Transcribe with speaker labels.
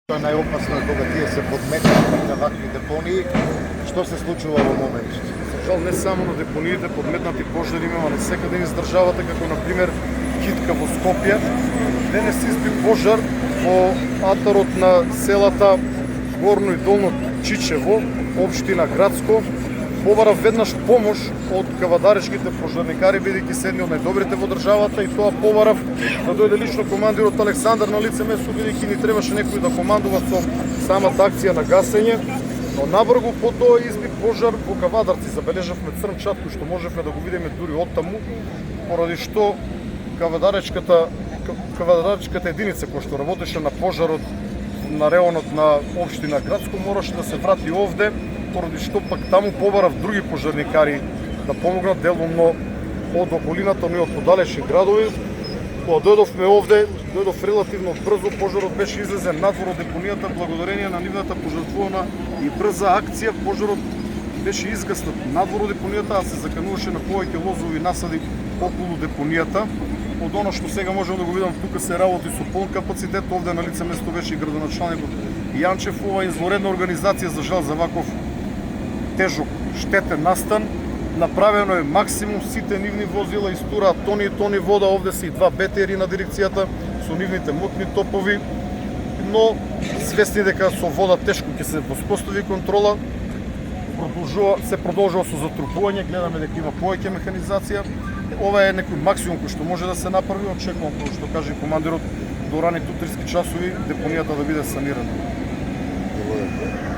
Speaker 1: Најопасно е кога тие се подметнати на вакви депонии. Што се случува во момент?
Speaker 2: За жал не само на депониите подметнати пожари имаме насекаде низ државата, како на пример Китка во Скопје. Денес изби пожар во атарот на селата Горно и Долно Чичево, општина Градско. Побарав веднаш помош од кавадаречките пожарникари, бидејќи се едни од најдобрите во државата, и тоа побарав да дојде лично командирот Александар на лице место, бидејќи ни требаше некој да командува со самата акција на гасење. Но набрзо потоа изби пожар во Кавадарци. Забележавме црн чад кој што можевме да го видиме дури оттаму, поради што кавадаречката единица која што работеше на пожарот на реонот на општина Градско мораше да се врати овде, поради што пак таму побарав други пожарникари да помогнат делумно од околината, но и од подалечни градови. Кога дојдовме овде, дојдов релативно брзо, пожарот беше излезен надвор од депонијата благодарение на нивната пожртвувана и брза акција. Пожарот беше изгаснат надвор од депонијата, а се закануваше на повеќе лозови насади околу депонијата. Од оно што сега можам да го видам, тука се работи со полн капацитет. Овде на лице место беше и градоначалникот Јанчев. Ова изворедна организација, за жал за ваков тежок штетен настан. Направено е максимум, сите нивни возила истураат тони и тони вода. Овде се и два БТР на дирекцијата со нивните мотни топови, но свесни дека со вода тешко ќе се воспостави контрола. Се продолжува со затрупување, гледаме дека има повеќе механизација. Ова е некој максимум кој што може да се направи. Очекувам, како што каже командирот, до рани утрески часови депонијата да биде санирана.
Speaker 1: Благодарам.